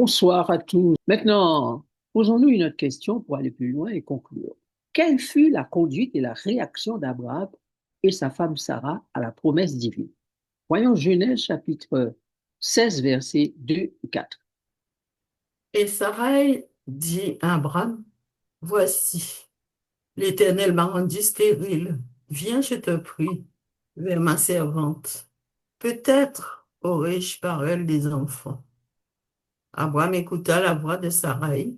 Bonsoir à tous. Maintenant, posons-nous une autre question pour aller plus loin et conclure. Quelle fut la conduite et la réaction d'Abraham et sa femme Sarah à la promesse divine? Voyons Genèse chapitre 16, versets 2 et 4. Et Sarai dit à Abraham, voici, l'Éternel m'a rendu stérile. Viens, je te prie, vers ma servante. Peut-être aurai-je par elle des enfants. Abraham écouta la voix de Sarai.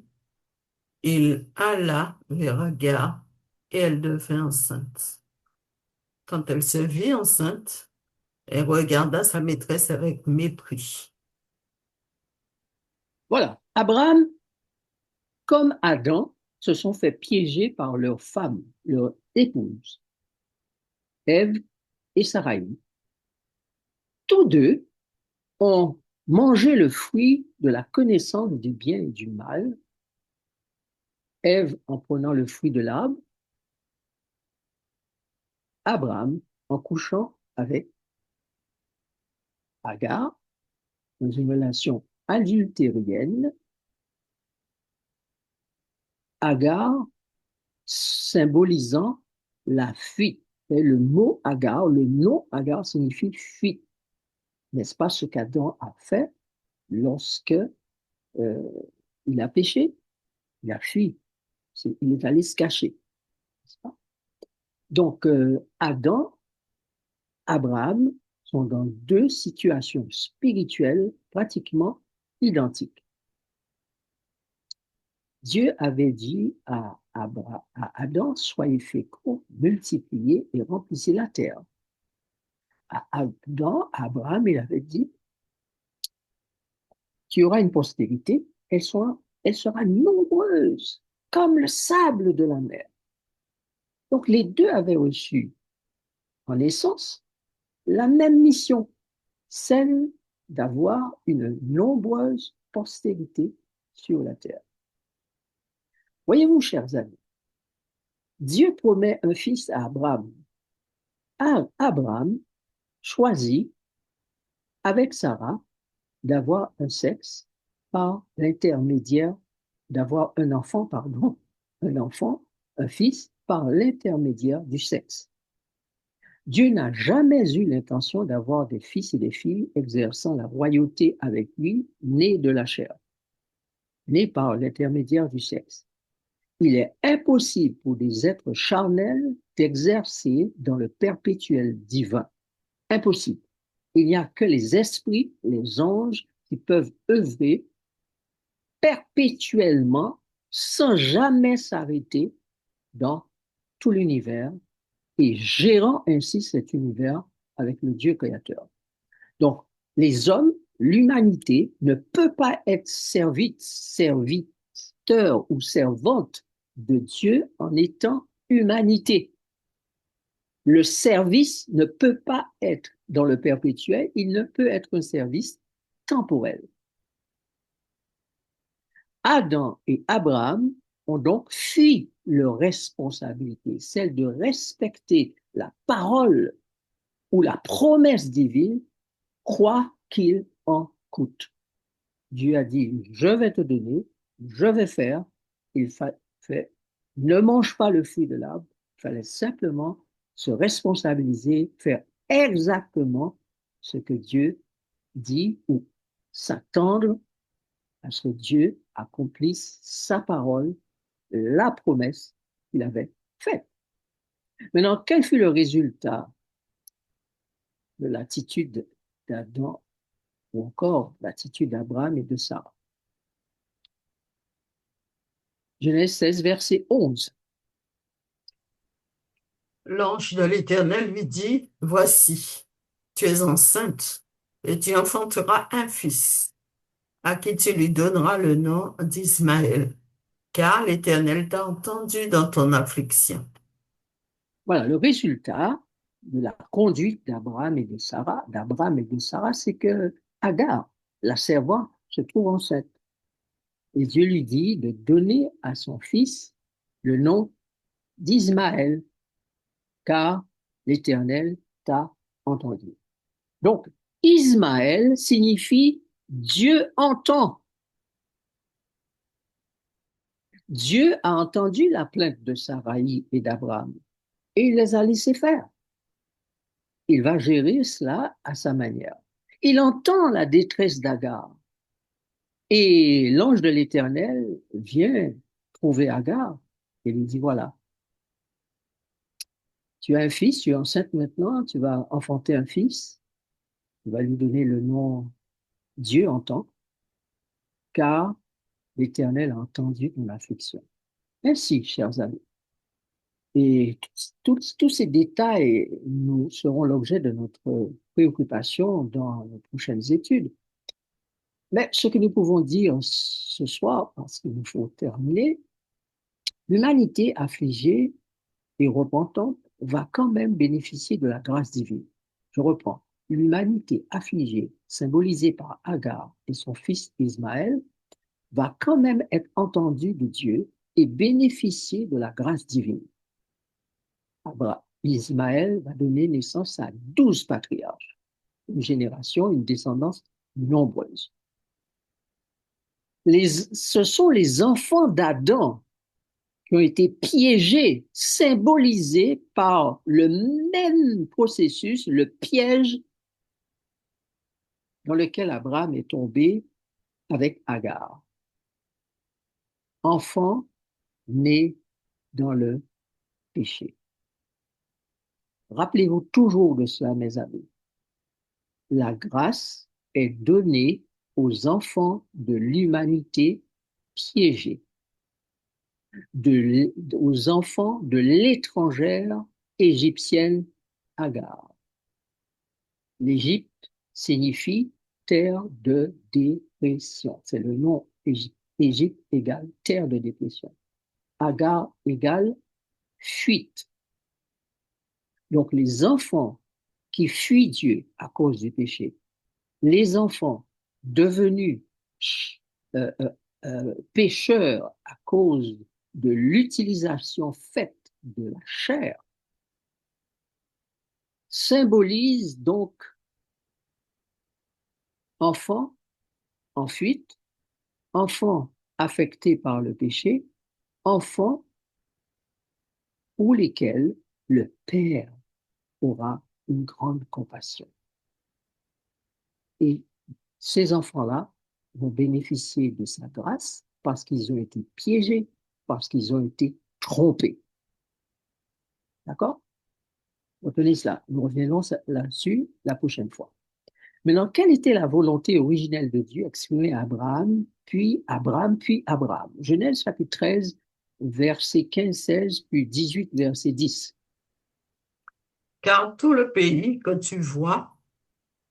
Il alla vers Agar et elle devint enceinte. Quand elle se vit enceinte, elle regarda sa maîtresse avec mépris. Voilà. Abraham, comme Adam, se sont fait piéger par leur femme, leur épouse, Ève et Sarai. Tous deux ont mangé le fruit de la connaissance du bien et du mal. Ève en prenant le fruit de l'arbre, Abraham en couchant avec Agar dans une relation adultérienne, Agar symbolisant la fuite. Et le mot Agar, le nom Agar signifie fuite. N'est-ce pas ce qu'Adam a fait lorsque il a péché? Il a fui. Il est allé se cacher. N'est-ce pas? Donc, Adam, Abraham sont dans deux situations spirituelles pratiquement identiques. Dieu avait dit à Adam, soyez féconds, multipliez et remplissez la terre. À Adam, à Abraham, il avait dit, tu auras une postérité, elle sera nombreuse, comme le sable de la mer. Donc les deux avaient reçu, en essence, la même mission, celle d'avoir une nombreuse postérité sur la terre. Voyez-vous, chers amis, Dieu promet un fils à Abraham. Abraham choisit avec Sarah d'avoir un sexe par l'intermédiaire, d'avoir un enfant, pardon, un enfant, un fils par l'intermédiaire du sexe. Dieu n'a jamais eu l'intention d'avoir des fils et des filles exerçant la royauté avec lui, nés de la chair, nés par l'intermédiaire du sexe. Il est impossible pour des êtres charnels d'exercer dans le perpétuel divin. Impossible. Il n'y a que les esprits, les anges, qui peuvent œuvrer perpétuellement sans jamais s'arrêter dans tout l'univers et gérant ainsi cet univers avec le Dieu créateur. Donc, les hommes, l'humanité ne peut pas être serviteur ou servante de Dieu en étant humanité. Le service ne peut pas être dans le perpétuel, il ne peut être un service temporel. Adam et Abraham ont donc fui leur responsabilité, celle de respecter la parole ou la promesse divine, quoi qu'il en coûte. Dieu a dit, je vais te donner, je vais faire. Il fait, ne mange pas le fruit de l'arbre. Il fallait simplement se responsabiliser, faire exactement ce que Dieu dit ou s'attendre à ce que Dieu accomplisse sa parole, la promesse qu'il avait faite. Maintenant, quel fut le résultat de l'attitude d'Adam ou encore l'attitude d'Abraham et de Sarah? Genèse 16, verset 11. L'ange de l'Éternel lui dit, voici, tu es enceinte et tu enfanteras un fils, à qui tu lui donneras le nom d'Ismaël, car l'Éternel t'a entendu dans ton affliction. Voilà, le résultat de la conduite d'Abraham et de Sarah, c'est que Agar, la servante, se trouve enceinte. Et Dieu lui dit de donner à son fils le nom d'Ismaël, car l'Éternel t'a entendu. Donc, Ismaël signifie Dieu entend. Dieu a entendu la plainte de Saraï et d'Abraham et il les a laissés faire. Il va gérer cela à sa manière. Il entend la détresse d'Agar et l'ange de l'Éternel vient trouver Agar et lui dit, voilà, tu as un fils, tu es enceinte maintenant, tu vas enfanter un fils, tu vas lui donner le nom Dieu entend, car l'Éternel a entendu ton affliction. Ainsi, chers amis. Et tous ces détails nous seront l'objet de notre préoccupation dans nos prochaines études. Mais ce que nous pouvons dire ce soir, parce qu'il nous faut terminer, l'humanité affligée et repentante va quand même bénéficier de la grâce divine. Je reprends. L'humanité affligée, symbolisée par Agar et son fils Ismaël, va quand même être entendue de Dieu et bénéficier de la grâce divine. Ismaël va donner naissance à 12 patriarches, une génération, une descendance nombreuse. Ce sont les enfants d'Adam qui ont été piégés, symbolisés par le même processus, le piège dans lequel Abraham est tombé avec Agar. Enfant né dans le péché. Rappelez-vous toujours de cela, mes amis. La grâce est donnée aux enfants de l'humanité piégée, aux enfants de l'étrangère égyptienne Agar. L'Égypte signifie terre de dépression. C'est le nom Égypte. Égypte égale terre de dépression. Agar égale fuite. Donc les enfants qui fuient Dieu à cause du péché, les enfants devenus euh, euh, pécheurs à cause de l'utilisation faite de la chair, symbolisent donc enfants en fuite, enfants affectés par le péché, enfants pour lesquels le Père aura une grande compassion. Et ces enfants-là vont bénéficier de sa grâce parce qu'ils ont été piégés, parce qu'ils ont été trompés. D'accord? Retenez cela. Nous reviendrons là-dessus la prochaine fois. Maintenant, quelle était la volonté originelle de Dieu exprimée à Abraham, puis Abraham, puis Abraham? Genèse chapitre 13, verset 15-16, puis 18, verset 10. Car tout le pays que tu vois,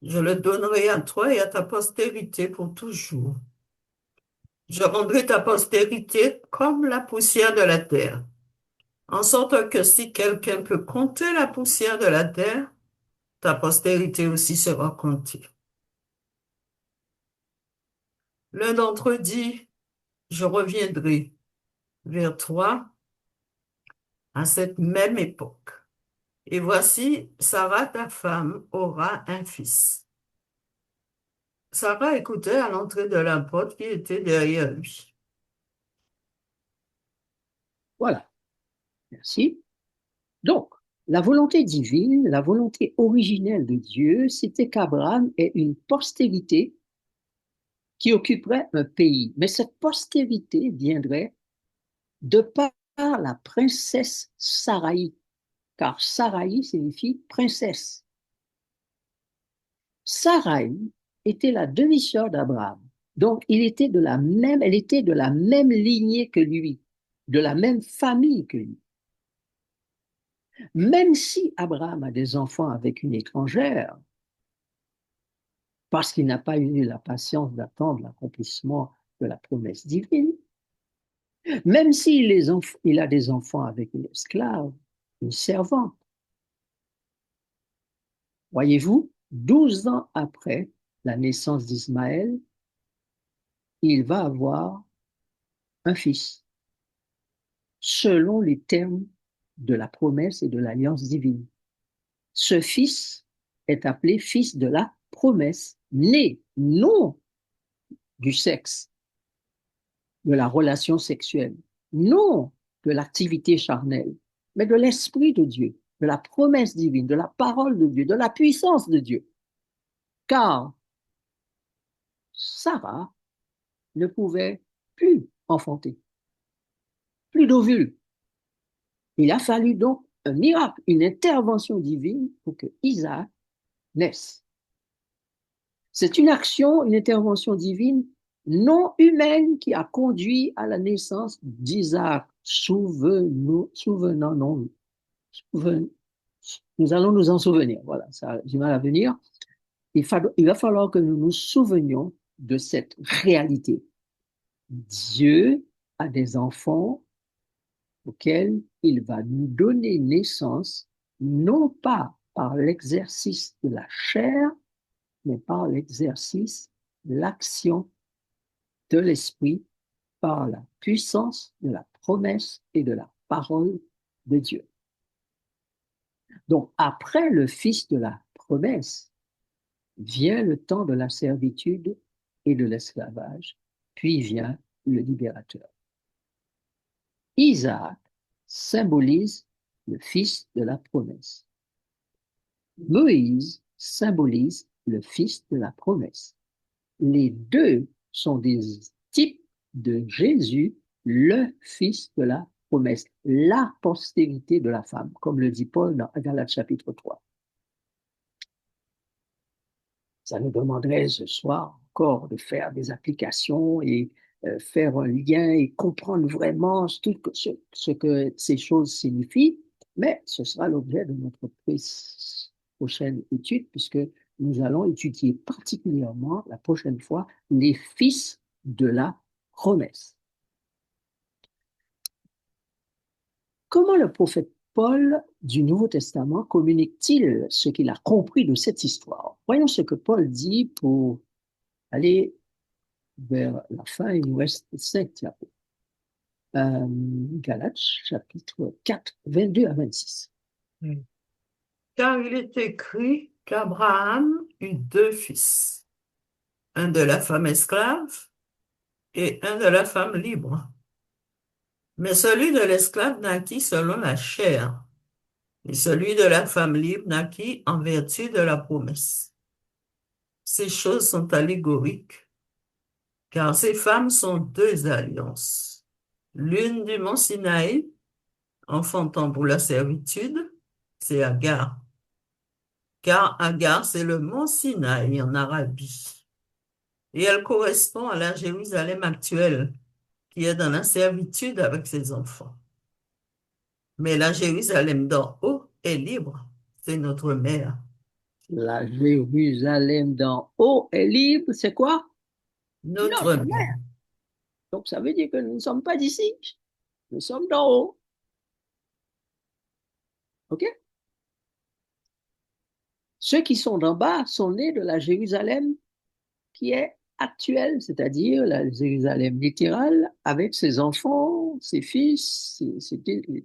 je le donnerai à toi et à ta postérité pour toujours. Je rendrai ta postérité comme la poussière de la terre, en sorte que si quelqu'un peut compter la poussière de la terre, ta postérité aussi sera comptée. L'un d'entre eux dit, je reviendrai vers toi à cette même époque. Et voici, Sarah, ta femme, aura un fils. Sarah écoutait à l'entrée de la porte qui était derrière lui. Voilà. Merci. Donc, la volonté divine, la volonté originelle de Dieu, c'était qu'Abraham ait une postérité qui occuperait un pays. Mais cette postérité viendrait de par la princesse Saraï, car Saraï signifie princesse. Saraï était la demi-sœur d'Abraham. Donc, elle était de la même lignée que lui, de la même famille que lui. Même si Abraham a des enfants avec une étrangère, parce qu'il n'a pas eu la patience d'attendre l'accomplissement de la promesse divine, même s'il il a des enfants avec une esclave, une servante, voyez-vous, 12 ans après la naissance d'Ismaël, il va avoir un fils, selon les termes de la promesse et de l'alliance divine. Ce fils est appelé fils de la promesse, né non du sexe, de la relation sexuelle, non de l'activité charnelle, mais de l'Esprit de Dieu, de la promesse divine, de la parole de Dieu, de la puissance de Dieu. Car Sarah ne pouvait plus enfanter, plus d'ovule. Il a fallu donc un miracle, une intervention divine pour que Isaac naisse. C'est une action, une intervention divine non humaine qui a conduit à la naissance d'Isaac. Souvenons-nous, nous allons nous en souvenir. Voilà, ça a du mal à venir. Il va falloir que nous nous souvenions de cette réalité. Dieu a des enfants auxquels il va nous donner naissance, non pas par l'exercice de la chair, mais par l'exercice, l'action de l'esprit, par la puissance de la promesse et de la parole de Dieu. Donc, après le fils de la promesse, vient le temps de la servitude et de l'esclavage, puis vient le libérateur. Isaac symbolise le fils de la promesse. Moïse symbolise le fils de la promesse. Les deux sont des types de Jésus, le fils de la promesse, la postérité de la femme, comme le dit Paul dans Galates chapitre 3. Ça nous demanderait ce soir encore de faire des applications et faire un lien et comprendre vraiment tout ce que ces choses signifient, mais ce sera l'objet de notre prochaine étude, puisque nous allons étudier particulièrement la prochaine fois les fils de la promesse. Comment le prophète Paul du Nouveau Testament communique-t-il ce qu'il a compris de cette histoire? Voyons ce que Paul dit pour aller vers la fin, il nous reste 5 diapos. Galates, chapitre 4, 22 à 26. Car il est écrit qu'Abraham eut deux fils, un de la femme esclave et un de la femme libre. Mais celui de l'esclave naquit selon la chair, et celui de la femme libre naquit en vertu de la promesse. Ces choses sont allégoriques, car ces femmes sont deux alliances. L'une du mont Sinaï, enfantant pour la servitude, c'est Agar. Car Agar, c'est le mont Sinaï en Arabie. Et elle correspond à la Jérusalem actuelle, qui est dans la servitude avec ses enfants. Mais la Jérusalem d'en haut est libre, c'est notre mère. La Jérusalem d'en haut est libre, c'est quoi? Notre Notre mère. mère. Donc ça veut dire que nous ne sommes pas d'ici, nous sommes d'en haut. OK? Ceux qui sont d'en bas sont nés de la Jérusalem qui est actuelle, c'est-à-dire la Jérusalem littérale, avec ses enfants, ses fils,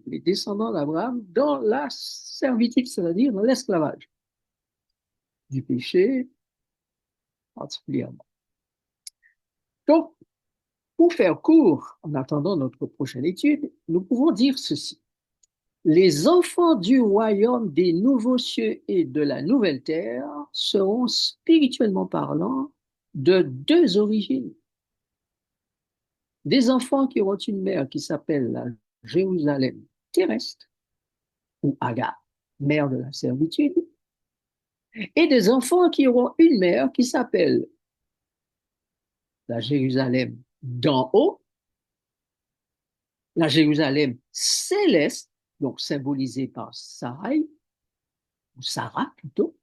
les descendants d'Abraham, dans la servitude, c'est-à-dire dans l'esclavage du péché particulièrement. Donc, pour faire court, en attendant notre prochaine étude, nous pouvons dire ceci. Les enfants du royaume des nouveaux cieux et de la nouvelle terre seront, spirituellement parlant, de deux origines. Des enfants qui auront une mère qui s'appelle la Jérusalem terrestre, ou Agar, mère de la servitude, et des enfants qui auront une mère qui s'appelle la Jérusalem d'en haut, la Jérusalem céleste, donc symbolisée par Sarai, ou Sarah plutôt,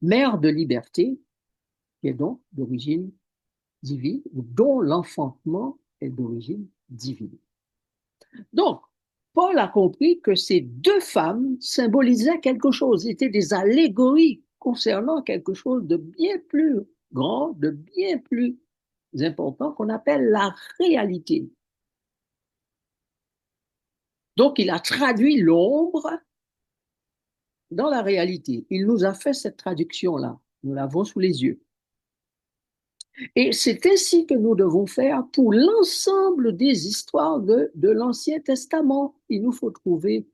mère de liberté, qui est donc d'origine divine, dont l'enfantement est d'origine divine. Donc, Paul a compris que ces deux femmes symbolisaient quelque chose, étaient des allégories concernant quelque chose de bien plus grand, de bien plus important qu'on appelle la réalité. Donc, il a traduit l'ombre dans la réalité. Il nous a fait cette traduction-là. Nous l'avons sous les yeux. Et c'est ainsi que nous devons faire pour l'ensemble des histoires de l'Ancien Testament. Il nous faut trouver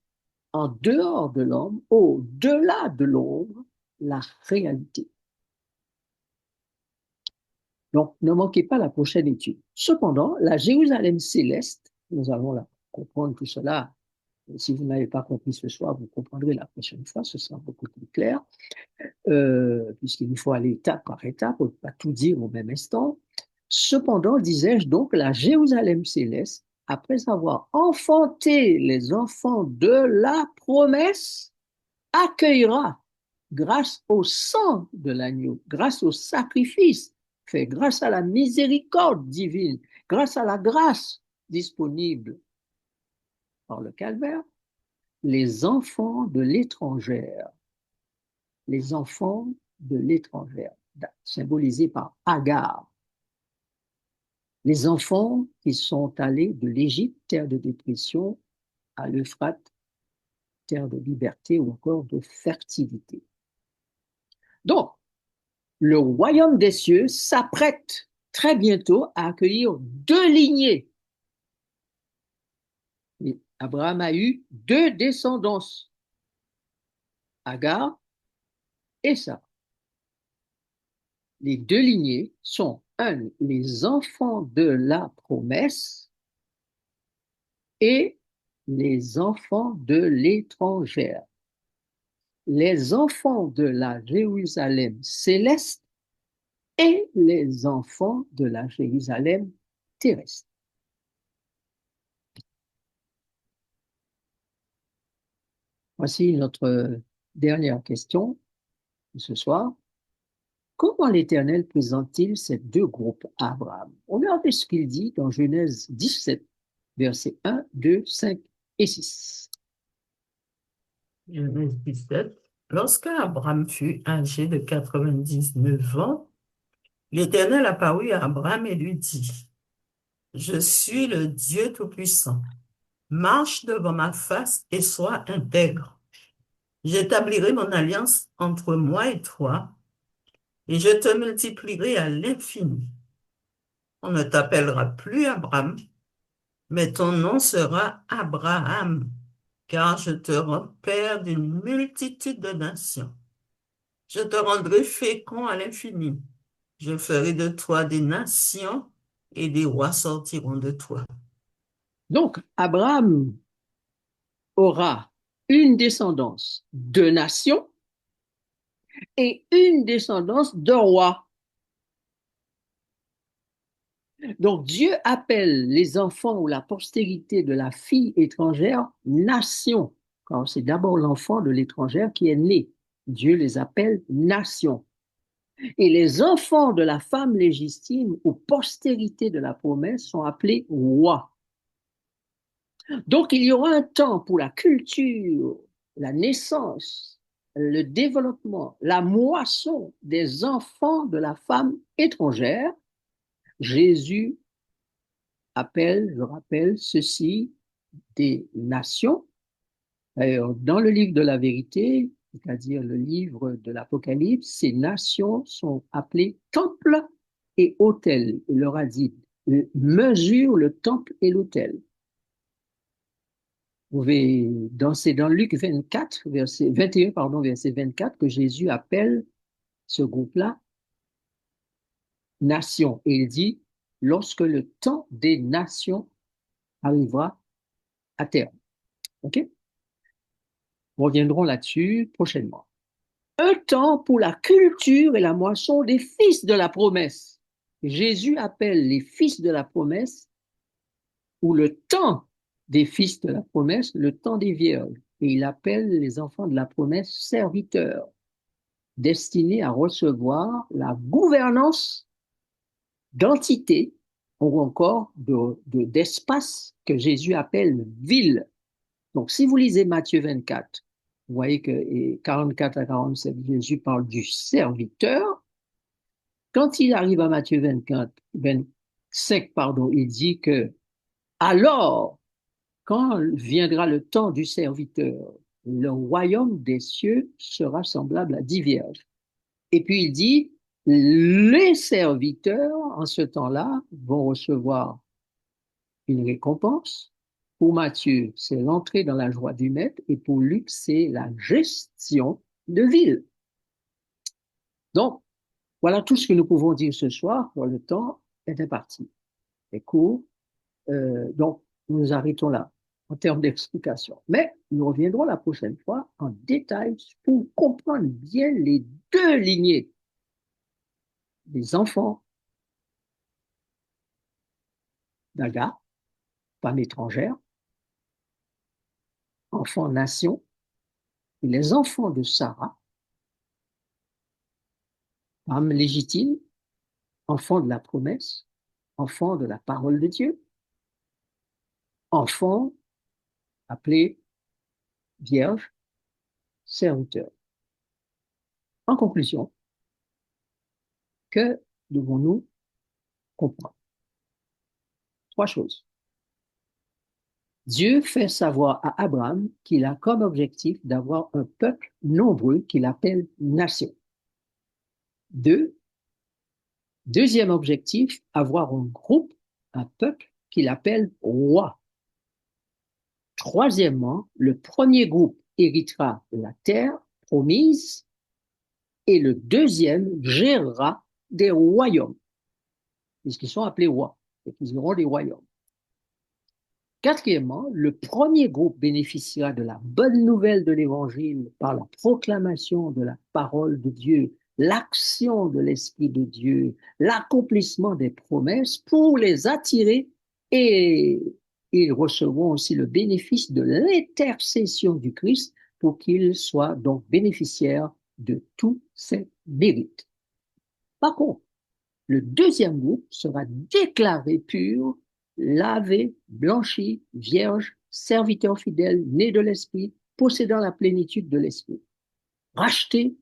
en dehors de l'homme, au-delà de l'ombre, la réalité. Donc, ne manquez pas la prochaine étude. Cependant, la Jérusalem céleste, nous allons comprendre tout cela. Si vous n'avez pas compris ce soir, vous comprendrez la prochaine fois, ce sera beaucoup plus clair, puisqu'il nous faut aller étape par étape, on ne peut pas tout dire au même instant. Cependant, disais-je donc, la Jérusalem céleste, après avoir enfanté les enfants de la promesse, accueillera, grâce au sang de l'agneau, grâce au sacrifice fait, grâce à la miséricorde divine, grâce à la grâce disponible par le calvaire, les enfants de l'étrangère, les enfants de l'étrangère, symbolisés par Agar, les enfants qui sont allés de l'Égypte, terre de dépression, à l'Euphrate, terre de liberté ou encore de fertilité. Donc, le royaume des cieux s'apprête très bientôt à accueillir deux lignées. Et Abraham a eu deux descendances, Agar et Sarah. Les deux lignées sont, un, les enfants de la promesse et les enfants de l'étrangère. Les enfants de la Jérusalem céleste et les enfants de la Jérusalem terrestre. Voici notre dernière question de ce soir. Comment l'Éternel présente-t-il ces deux groupes à Abraham? Regardez ce qu'il dit dans Genèse 17, versets 1, 2, 5 et 6. Genèse 17. Lorsque Abraham fut âgé de 99 ans, l'Éternel apparut à Abraham et lui dit, je suis le Dieu Tout-Puissant. Marche devant ma face et sois intègre. J'établirai mon alliance entre moi et toi, et je te multiplierai à l'infini. On ne t'appellera plus Abraham, mais ton nom sera Abraham, car je te rends père d'une multitude de nations. Je te rendrai fécond à l'infini. Je ferai de toi des nations, et des rois sortiront de toi. Donc, Abraham aura une descendance de nations et une descendance de rois. Donc, Dieu appelle les enfants ou la postérité de la fille étrangère nation, car c'est d'abord l'enfant de l'étrangère qui est né. Dieu les appelle nations. Et les enfants de la femme légitime ou postérité de la promesse sont appelés rois. Donc, il y aura un temps pour la culture, la naissance, le développement, la moisson des enfants de la femme étrangère. Jésus appelle, je rappelle, ceci des nations. D'ailleurs, dans le livre de la vérité, c'est-à-dire le livre de l'Apocalypse, ces nations sont appelées temples et autels. Il leur a dit, mesure le temple et l'autel. Vous pouvez danser dans Luc 24, verset 21, pardon, verset 24, que Jésus appelle ce groupe-là nation. Et il dit, lorsque le temps des nations arrivera à terme. OK? Nous reviendrons là-dessus prochainement. Un temps pour la culture et la moisson des fils de la promesse. Jésus appelle les fils de la promesse, ou le temps des fils de la promesse, le temps des vierges. Et il appelle les enfants de la promesse serviteurs, destinés à recevoir la gouvernance d'entités ou encore d'espace que Jésus appelle ville. Donc, si vous lisez Matthieu 24, vous voyez que 44 à 47, Jésus parle du serviteur. Quand il arrive à Matthieu 24, 25, pardon, il dit que alors, quand viendra le temps du serviteur, le royaume des cieux sera semblable à 10 vierges. Et puis il dit, Les serviteurs, en ce temps-là, vont recevoir une récompense. Pour Matthieu, c'est l'entrée dans la joie du maître, et pour Luc, c'est la gestion de ville. Donc, voilà tout ce que nous pouvons dire ce soir, pour le temps est imparti. C'est court. Donc, nous arrêtons là en termes d'explication. Mais nous reviendrons la prochaine fois en détail pour comprendre bien les deux lignées des enfants d'Agar, femme étrangère, enfants nation, et les enfants de Sarah, femme légitime, enfants de la promesse, enfants de la parole de Dieu, enfants appelés vierges, serviteurs. En conclusion, que devons-nous comprendre? Trois choses. Dieu fait savoir à Abraham qu'il a comme objectif d'avoir un peuple nombreux qu'il appelle nation. Deux, deuxième objectif, avoir un groupe, un peuple qu'il appelle roi. Troisièmement, le premier groupe héritera la terre promise et le deuxième gérera des royaumes, puisqu'ils sont appelés rois, et qu'ils auront des royaumes. Quatrièmement, le premier groupe bénéficiera de la bonne nouvelle de l'Évangile par la proclamation de la parole de Dieu, l'action de l'Esprit de Dieu, l'accomplissement des promesses pour les attirer, et ils recevront aussi le bénéfice de l'intercession du Christ pour qu'ils soient donc bénéficiaires de tous ces mérites. Par contre, le deuxième groupe sera déclaré pur, lavé, blanchi, vierge, serviteur fidèle, né de l'Esprit, possédant la plénitude de l'Esprit. Racheté,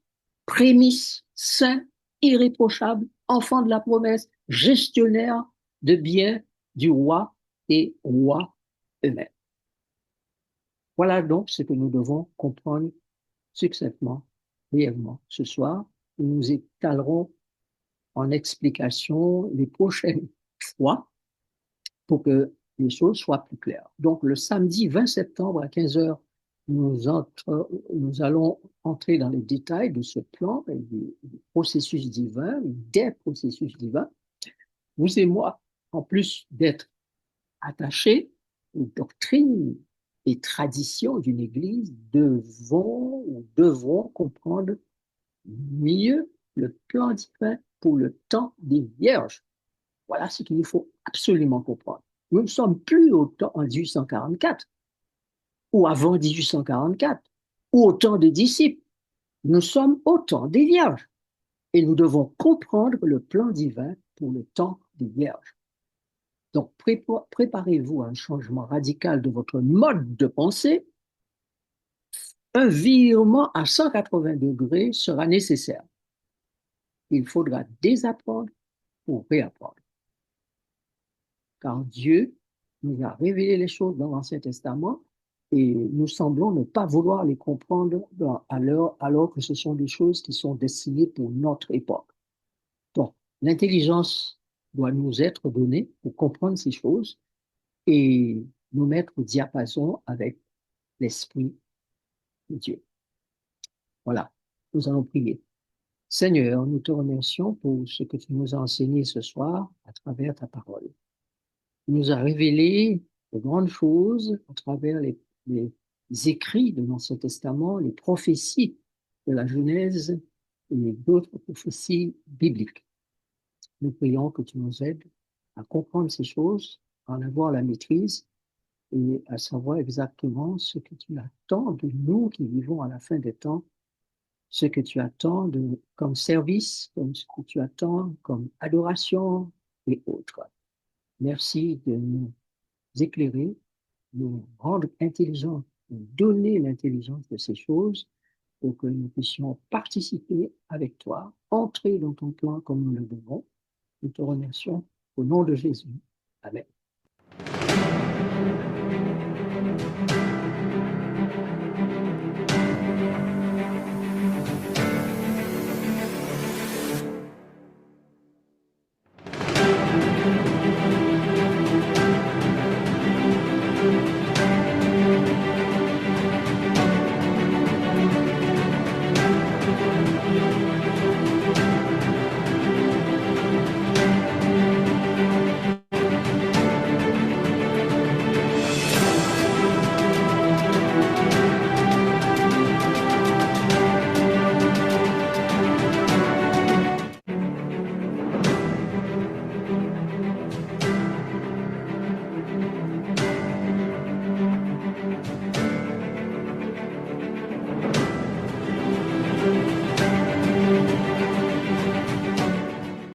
prémisse, saint, irréprochable, enfant de la promesse, gestionnaire de biens du roi et roi eux-mêmes. Voilà donc ce que nous devons comprendre succinctement, brièvement ce soir. Nous étalerons en explication les prochaines fois pour que les choses soient plus claires. Donc, le samedi 20 septembre à 15 heures, nous allons entrer dans les détails de ce plan et du processus divin, des processus divins. Vous et moi, en plus d'être attachés aux doctrines et traditions d'une Église, devront comprendre mieux le plan divin pour le temps des vierges. Voilà ce qu'il faut absolument comprendre. Nous ne sommes plus au temps en 1844 ou avant 1844 ou au temps des disciples. Nous sommes au temps des vierges et nous devons comprendre le plan divin pour le temps des vierges. Donc, préparez-vous à un changement radical de votre mode de pensée. Un virement à 180 degrés sera nécessaire. Il faudra désapprendre pour réapprendre. Car Dieu nous a révélé les choses dans l'Ancien Testament et nous semblons ne pas vouloir les comprendre alors que ce sont des choses qui sont destinées pour notre époque. Donc, l'intelligence doit nous être donnée pour comprendre ces choses et nous mettre au diapason avec l'Esprit de Dieu. Voilà, nous allons prier. Seigneur, nous te remercions pour ce que tu nous as enseigné ce soir à travers ta parole. Tu nous as révélé de grandes choses à travers les écrits de l'Ancien Testament, les prophéties de la Genèse et d'autres prophéties bibliques. Nous prions que tu nous aides à comprendre ces choses, à en avoir la maîtrise et à savoir exactement ce que tu attends de nous qui vivons à la fin des temps, ce que tu attends comme service, comme ce que tu attends comme adoration et autres. Merci de nous éclairer, nous rendre intelligents, nous donner l'intelligence de ces choses pour que nous puissions participer avec toi, entrer dans ton plan comme nous le devons. Nous te remercions au nom de Jésus. Amen.